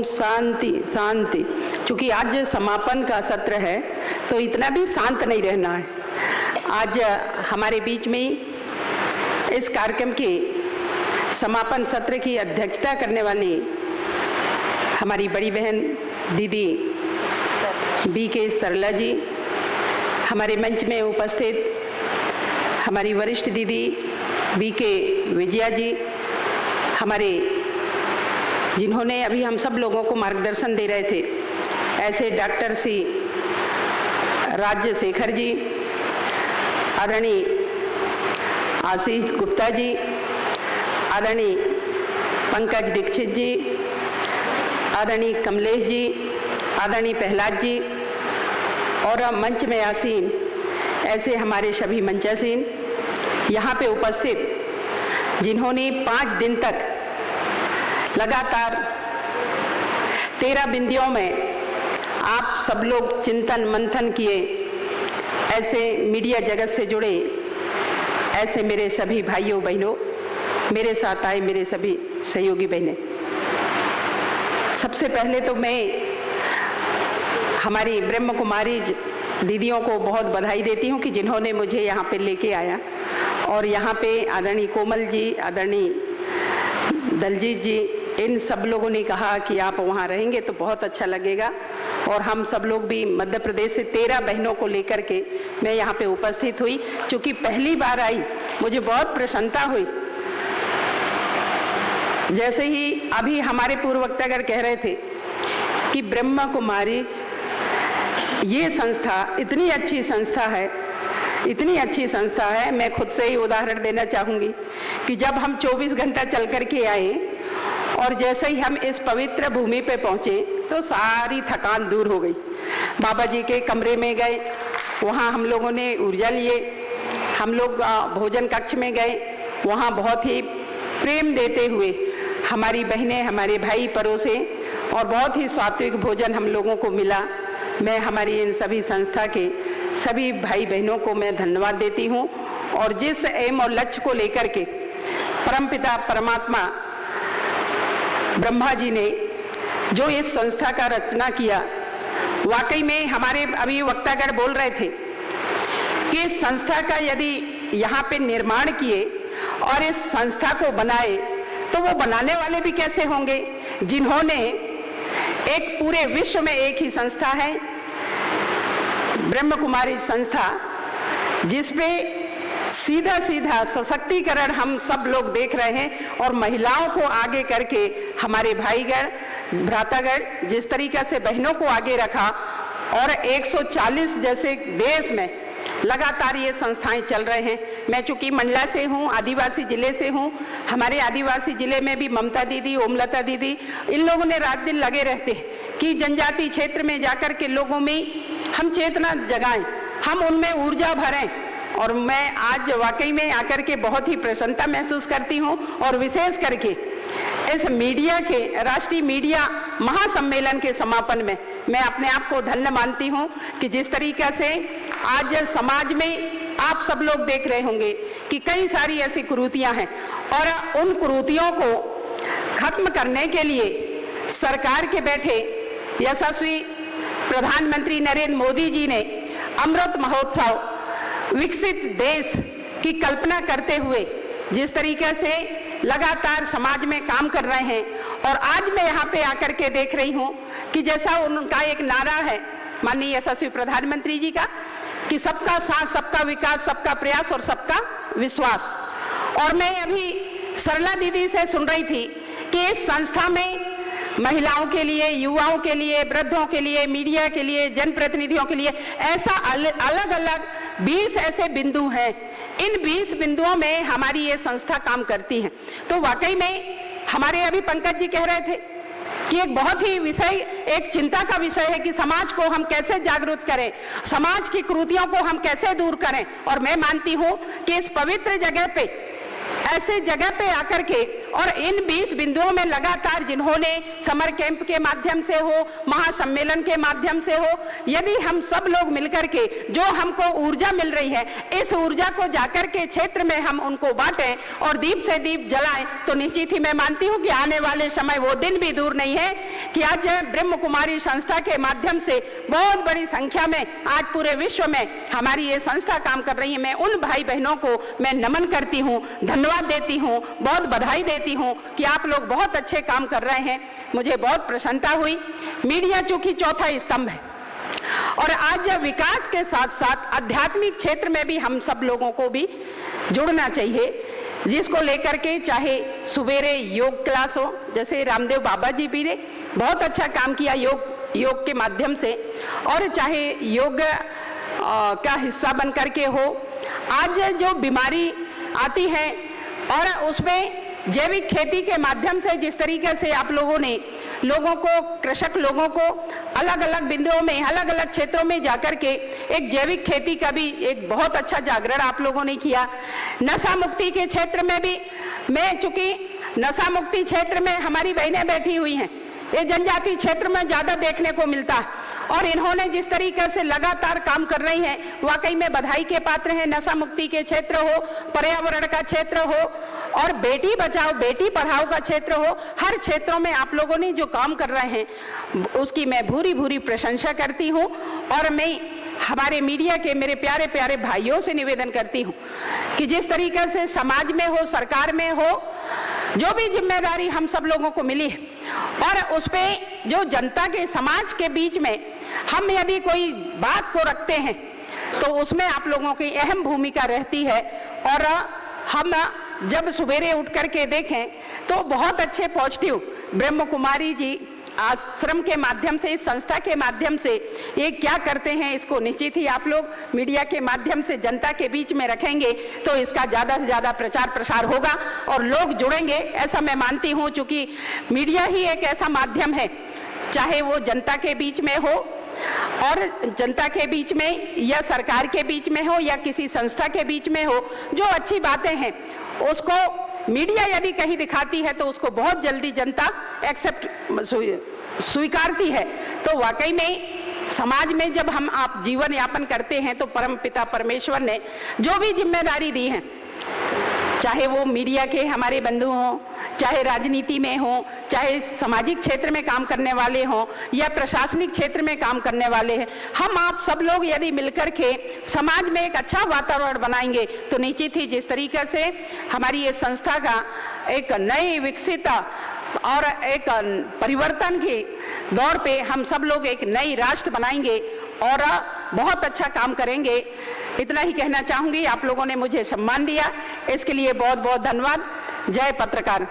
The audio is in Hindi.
शांति शांति। चूँकि आज समापन का सत्र है तो इतना भी शांत नहीं रहना है। आज हमारे बीच में इस कार्यक्रम के समापन सत्र की अध्यक्षता करने वाली हमारी बड़ी बहन दीदी बीके सरला जी, हमारे मंच में उपस्थित हमारी वरिष्ठ दीदी बीके विजया जी, हमारे जिन्होंने अभी हम सब लोगों को मार्गदर्शन दे रहे थे, ऐसे डॉक्टर सी राजशेखर जी, आदरणीय आशीष गुप्ता जी, आदरणीय पंकज दीक्षित जी, आदरणीय कमलेश जी, आदरणीय प्रहलाद जी और मंच में आसीन ऐसे हमारे सभी मंचासीन यहाँ पे उपस्थित जिन्होंने 5 दिन तक लगातार 13 बिंदियों में आप सब लोग चिंतन मंथन किए, ऐसे मीडिया जगत से जुड़े ऐसे मेरे सभी भाइयों बहनों, मेरे साथ आए मेरे सभी सहयोगी बहनें, सबसे पहले तो मैं हमारी ब्रह्म कुमारी दीदियों को बहुत बधाई देती हूँ कि जिन्होंने मुझे यहाँ पे लेके आया। और यहाँ पे आदरणीय कोमल जी, आदरणीय दलजीत जी, इन सब लोगों ने कहा कि आप वहाँ रहेंगे तो बहुत अच्छा लगेगा। और हम सब लोग भी मध्य प्रदेश से 13 बहनों को लेकर के मैं यहाँ पे उपस्थित हुई। चूँकि पहली बार आई, मुझे बहुत प्रसन्नता हुई। जैसे ही अभी हमारे पूर्व वक्तागण कह रहे थे कि ब्रह्म कुमारी ये संस्था इतनी अच्छी संस्था है, इतनी अच्छी संस्था है। मैं खुद से ही उदाहरण देना चाहूँगी कि जब हम 24 घंटा चल कर के आए और जैसे ही हम इस पवित्र भूमि पे पहुँचे तो सारी थकान दूर हो गई। बाबा जी के कमरे में गए, वहाँ हम लोगों ने ऊर्जा लिए। हम लोग भोजन कक्ष में गए, वहाँ बहुत ही प्रेम देते हुए हमारी बहनें, हमारे भाई परोसे और बहुत ही सात्विक भोजन हम लोगों को मिला। मैं हमारी इन सभी संस्था के सभी भाई बहनों को मैं धन्यवाद देती हूँ। और जिस एम और लक्ष्य को लेकर के परमपिता परमात्मा ब्रह्मा जी ने जो इस संस्था का रचना किया, वाकई में हमारे अभी वक्तागण बोल रहे थे कि इस संस्था का यदि यहाँ पे निर्माण किए और इस संस्था को बनाए तो वो बनाने वाले भी कैसे होंगे जिन्होंने एक पूरे विश्व में एक ही संस्था है ब्रह्म कुमारी संस्था, जिसपे सीधा सीधा सशक्तिकरण हम सब लोग देख रहे हैं। और महिलाओं को आगे करके हमारे भाईगण भ्रातागण जिस तरीके से बहनों को आगे रखा और 140 जैसे देश में लगातार ये संस्थाएं चल रहे हैं। मैं चूँकि मंडला से हूँ, आदिवासी जिले से हूँ, हमारे आदिवासी जिले में भी ममता दीदी, ओमलता दीदी, इन लोगों ने रात दिन लगे रहते हैं कि जनजाति क्षेत्र में जाकर के लोगों में हम चेतना जगाएं, हम उनमें ऊर्जा भरें। और मैं आज वाकई में आकर के बहुत ही प्रसन्नता महसूस करती हूँ। और विशेष करके इस मीडिया के राष्ट्रीय मीडिया महासम्मेलन के समापन में मैं अपने आप को धन्य मानती हूँ कि जिस तरीके से आज समाज में आप सब लोग देख रहे होंगे कि कई सारी ऐसी कुरीतियाँ हैं और उन कुरीतियों को खत्म करने के लिए सरकार के बैठे यशस्वी प्रधानमंत्री नरेंद्र मोदी जी ने अमृत महोत्सव विकसित देश की कल्पना करते हुए जिस तरीके से लगातार समाज में काम कर रहे हैं। और आज मैं यहाँ पे आकर के देख रही हूँ कि जैसा उनका एक नारा है माननीय यशस्वी प्रधानमंत्री जी का कि सबका साथ, सबका विकास, सबका प्रयास और सबका विश्वास। और मैं अभी सरला दीदी से सुन रही थी कि इस संस्था में महिलाओं के लिए, युवाओं के लिए, वृद्धों के लिए, मीडिया के लिए, जनप्रतिनिधियों के लिए ऐसा अलग अलग 20 ऐसे बिंदु हैं। इन 20 बिंदुओं में हमारी ये संस्था काम करती है। तो वाकई में हमारे अभी पंकज जी कह रहे थे कि एक बहुत ही विषय, एक चिंता का विषय है कि समाज को हम कैसे जागरूक करें, समाज की कुरीतियों को हम कैसे दूर करें। और मैं मानती हूँ कि इस पवित्र जगह पे, ऐसे जगह पे आकर के और इन 20 बिंदुओं में लगातार जिन्होंने समर कैंप के माध्यम से हो, महासम्मेलन के माध्यम से हो, यदि हम सब लोग मिलकर के जो हमको ऊर्जा मिल रही है, इस ऊर्जा को जाकर के क्षेत्र में हम उनको बांटें और दीप से दीप जलाएं, तो निश्चित ही मैं मानती हूं कि आने वाले समय वो दिन भी दूर नहीं है कि आज ब्रह्म कुमारी संस्था के माध्यम से बहुत बड़ी संख्या में आज पूरे विश्व में हमारी ये संस्था काम कर रही है। मैं उन भाई बहनों को मैं नमन करती हूँ, धन्यवाद देती हूँ, बहुत बधाई देती हूँ कि आप लोग बहुत अच्छे काम कर रहे हैं। मुझे बहुत प्रसन्नता हुई। मीडिया चूंकि चौथा स्तंभ है और आज विकास के साथ साथ आध्यात्मिक क्षेत्र में भी हम सब लोगों को भी जुड़ना चाहिए, जिसको लेकर के चाहे सवेरे योग क्लास हो, जैसे रामदेव बाबा जी भी ने बहुत अच्छा काम किया योग के माध्यम से, और चाहे योग का हिस्सा बन करके हो। आज जो बीमारी आती है और उसमें जैविक खेती के माध्यम से जिस तरीके से आप लोगों ने लोगों को, कृषक लोगों को अलग अलग बिंदुओं में, अलग अलग क्षेत्रों में जाकर के एक जैविक खेती का भी एक बहुत अच्छा जागरण आप लोगों ने किया। नशा मुक्ति के क्षेत्र में भी, मैं चूंकि नशा मुक्ति क्षेत्र में हमारी बहनें बैठी हुई हैं, ये जनजाति क्षेत्र में ज्यादा देखने को मिलता है और इन्होंने जिस तरीके से लगातार काम कर रही हैं, वाकई में बधाई के पात्र हैं। नशा मुक्ति के क्षेत्र हो, पर्यावरण का क्षेत्र हो और बेटी बचाओ बेटी पढ़ाओ का क्षेत्र हो, हर क्षेत्रों में आप लोगों ने जो काम कर रहे हैं उसकी मैं भूरी भूरी प्रशंसा करती हूँ। और मैं हमारे मीडिया के मेरे प्यारे प्यारे भाइयों से निवेदन करती हूँ कि जिस तरीके से समाज में हो, सरकार में हो, जो भी जिम्मेदारी हम सब लोगों को मिली है और उस पे जो जनता के, समाज के बीच में हम यदि कोई बात को रखते हैं तो उसमें आप लोगों की अहम भूमिका रहती है। और हम जब सवेरे उठ करके देखें तो बहुत अच्छे पॉजिटिव ब्रह्म कुमारी जी आश्रम के माध्यम से, इस संस्था के माध्यम से ये क्या करते हैं, इसको निश्चित ही आप लोग मीडिया के माध्यम से जनता के बीच में रखेंगे तो इसका ज़्यादा से ज़्यादा प्रचार प्रसार होगा और लोग जुड़ेंगे, ऐसा मैं मानती हूँ। चूँकि मीडिया ही एक ऐसा माध्यम है, चाहे वो जनता के बीच में हो और जनता के बीच में या सरकार के बीच में हो या किसी संस्था के बीच में हो, जो अच्छी बातें हैं उसको मीडिया यदि कहीं दिखाती है तो उसको बहुत जल्दी जनता एक्सेप्ट स्वीकारती है। तो वाकई में समाज में जब हम आप जीवन यापन करते हैं तो परम पिता परमेश्वर ने जो भी जिम्मेदारी दी है, चाहे वो मीडिया के हमारे बंधु हों, चाहे राजनीति में हों, चाहे सामाजिक क्षेत्र में काम करने वाले हों या प्रशासनिक क्षेत्र में काम करने वाले हैं, हम आप सब लोग यदि मिलकर के समाज में एक अच्छा वातावरण बनाएंगे तो निश्चित ही जिस तरीके से हमारी ये संस्था का एक नई विकसित और एक परिवर्तन के दौर पे हम सब लोग एक नई राष्ट्र बनाएंगे और बहुत अच्छा काम करेंगे। इतना ही कहना चाहूंगी। आप लोगों ने मुझे सम्मान दिया, इसके लिए बहुत बहुत धन्यवाद। जय पत्रकार।